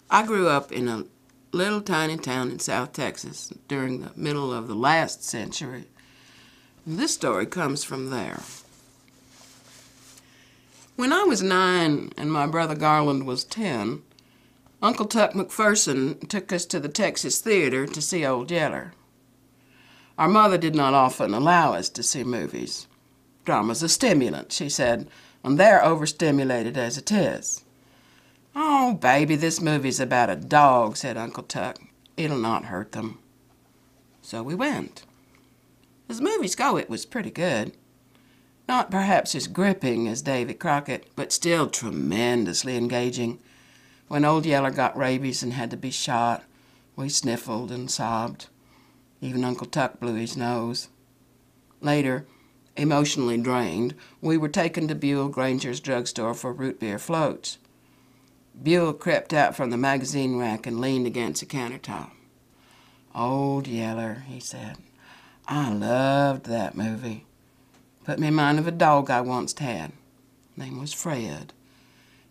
I grew up in a little tiny town in South Texas during the middle of the last century. This story comes from there. When I was 9 and my brother Garland was 10, Uncle Tuck McPherson took us to the Texas Theater to see Old Yeller. Our mother did not often allow us to see movies. Drama's a stimulant, she said, and they're overstimulated as it is. Oh, baby, this movie's about a dog, said Uncle Tuck. It'll not hurt them. So we went. As movies go, it was pretty good. Not perhaps as gripping as Davy Crockett, but still tremendously engaging. When Old Yeller got rabies and had to be shot, we sniffled and sobbed. Even Uncle Tuck blew his nose. Later, emotionally drained, we were taken to Buell Granger's drugstore for root beer floats. Buell crept out from the magazine rack and leaned against the countertop. Old Yeller, he said. I loved that movie. Put me in mind of a dog I once had. Name was Fred.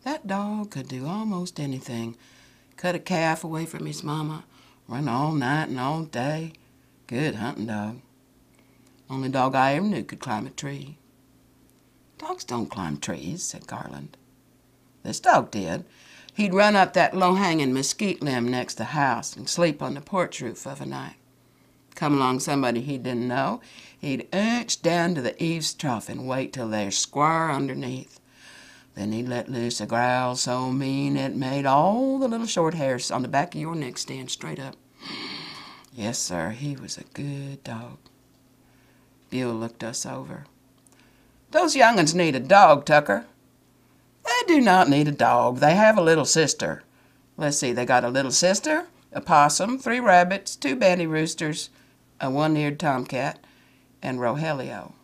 That dog could do almost anything. Cut a calf away from his mama, run all night and all day. Good hunting dog. Only dog I ever knew could climb a tree. Dogs don't climb trees, said Garland. This dog did. He'd run up that low-hanging mesquite limb next to the house and sleep on the porch roof of a night. Come along somebody he didn't know, he'd inch down to the eaves trough and wait till they're square underneath. Then he'd let loose a growl so mean it made all the little short hairs on the back of your neck stand straight up. Yes, sir, he was a good dog. Buell looked us over. Those young'uns need a dog, Tucker. They do not need a dog. They have a little sister. Let's see, they got a little sister, a possum, 3 rabbits, 2 banty roosters, a one-eared tomcat, and Rogelio.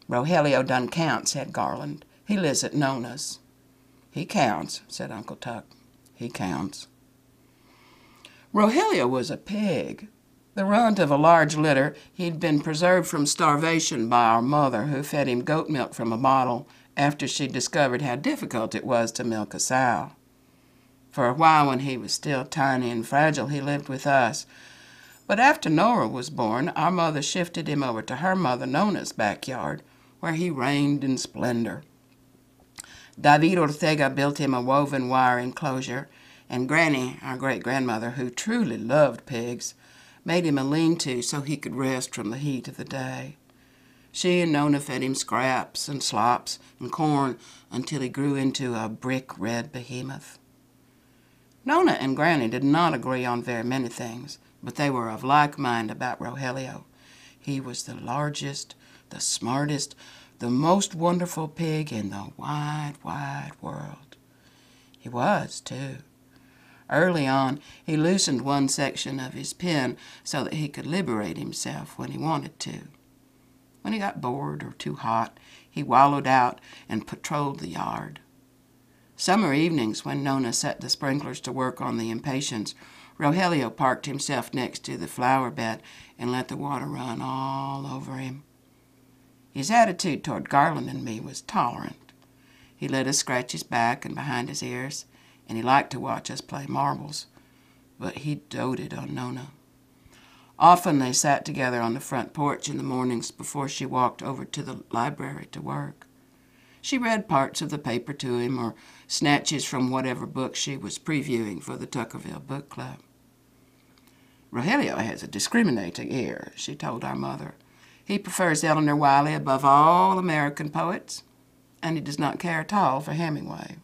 Rogelio doesn't count, said Garland. He lives at Nona's. He counts, said Uncle Tuck. He counts. Rogelio was a pig. The runt of a large litter, he'd been preserved from starvation by our mother, who fed him goat milk from a bottle after she discovered how difficult it was to milk a sow. For a while, when he was still tiny and fragile, he lived with us. But after Nora was born, our mother shifted him over to her mother Nona's backyard, where he reigned in splendor. David Ortega built him a woven wire enclosure, and Granny, our great-grandmother, who truly loved pigs, made him a lean-to so he could rest from the heat of the day. She and Nona fed him scraps and slops and corn until he grew into a brick-red behemoth. Nona and Granny did not agree on very many things, but they were of like mind about Rogelio. He was the largest, the smartest, the most wonderful pig in the wide, wide world. He was, too. Early on, he loosened one section of his pen so that he could liberate himself when he wanted to. When he got bored or too hot, he wallowed out and patrolled the yard. Summer evenings, when Nona set the sprinklers to work on the impatiens, Rogelio parked himself next to the flower bed and let the water run all over him. His attitude toward Garland and me was tolerant. He let us scratch his back and behind his ears, and he liked to watch us play marbles, but he doted on Nona. Often they sat together on the front porch in the mornings before she walked over to the library to work. She read parts of the paper to him or snatches from whatever book she was previewing for the Tuckerville Book Club. Rogelio has a discriminating ear, she told our mother. He prefers Eleanor Wiley above all American poets, and he does not care at all for Hemingway.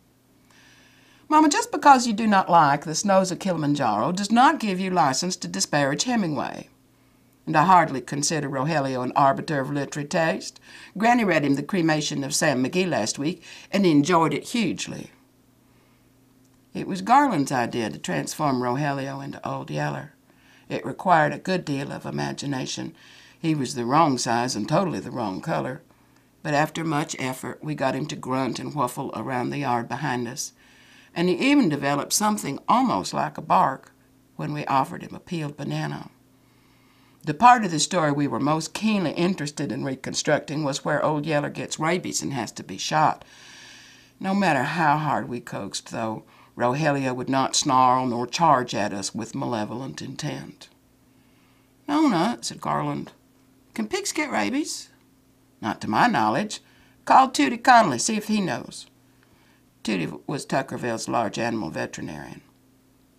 Mama, just because you do not like the snows of Kilimanjaro does not give you license to disparage Hemingway. And I hardly consider Rogelio an arbiter of literary taste. Granny read him The Cremation of Sam McGee last week, and he enjoyed it hugely. It was Garland's idea to transform Rogelio into Old Yeller. It required a good deal of imagination. He was the wrong size and totally the wrong color. But after much effort, we got him to grunt and whuffle around the yard behind us. And he even developed something almost like a bark when we offered him a peeled banana. The part of the story we were most keenly interested in reconstructing was where Old Yeller gets rabies and has to be shot. No matter how hard we coaxed, though, Rogelio would not snarl nor charge at us with malevolent intent. "Nona," said Garland, "can pigs get rabies?" "Not to my knowledge. Call Tootie Connolly, see if he knows." Tootie was Tuckerville's large animal veterinarian.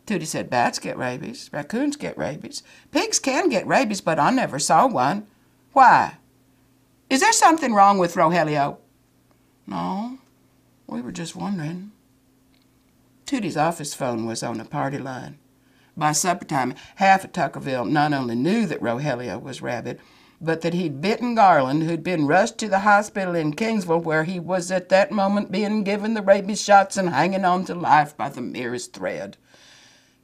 Tootie said bats get rabies, raccoons get rabies. Pigs can get rabies, but I never saw one. Why? Is there something wrong with Rogelio? No, we were just wondering. Tootie's office phone was on a party line. By supper time, half of Tuckerville not only knew that Rogelio was rabid, but that he'd bitten Garland, who'd been rushed to the hospital in Kingsville, where he was at that moment being given the rabies shots and hanging on to life by the merest thread.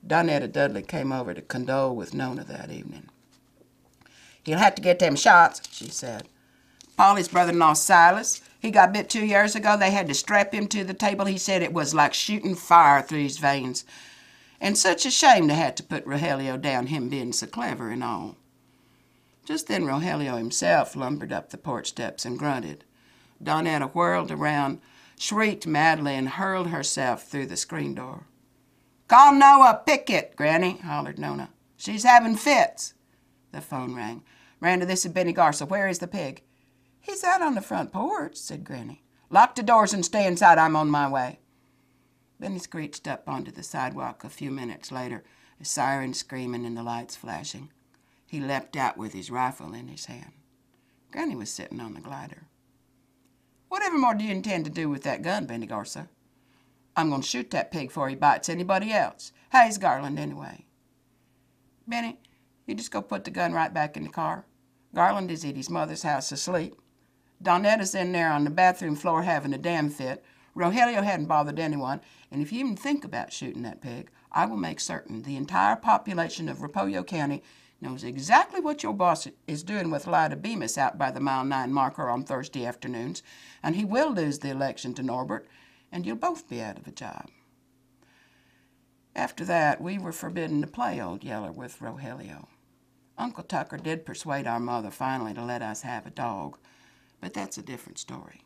Donetta Dudley came over to condole with Nona that evening. "He'll have to get them shots," she said. "Polly's brother-in-law, Silas, he got bit 2 years ago. They had to strap him to the table. He said it was like shooting fire through his veins. And such a shame to have to put Rogelio down, him being so clever and all." Just then Rogelio himself lumbered up the porch steps and grunted. Donetta whirled around, shrieked madly, and hurled herself through the screen door. "Call Noah Pickett, Granny," hollered Nona. "She's having fits." The phone rang. "Randa, this is Benny Garza. Where is the pig?" "He's out on the front porch," said Granny. "Lock the doors and stay inside. I'm on my way." Benny screeched up onto the sidewalk a few minutes later, a siren screaming and the lights flashing. He leapt out with his rifle in his hand. Granny was sitting on the glider. "Whatever more do you intend to do with that gun, Benny Garza?" "I'm going to shoot that pig before he bites anybody else. How's Garland, anyway?" "Benny, you just go put the gun right back in the car. Garland is at his mother's house asleep. Donetta's in there on the bathroom floor having a damn fit. Rogelio hadn't bothered anyone, and if you even think about shooting that pig, I will make certain the entire population of Repollo County knows exactly what your boss is doing with Lyda Bemis out by the Mile 9 marker on Thursday afternoons, and he will lose the election to Norbert, and you'll both be out of a job." After that, we were forbidden to play Old Yeller with Rogelio. Uncle Tucker did persuade our mother finally to let us have a dog, but that's a different story.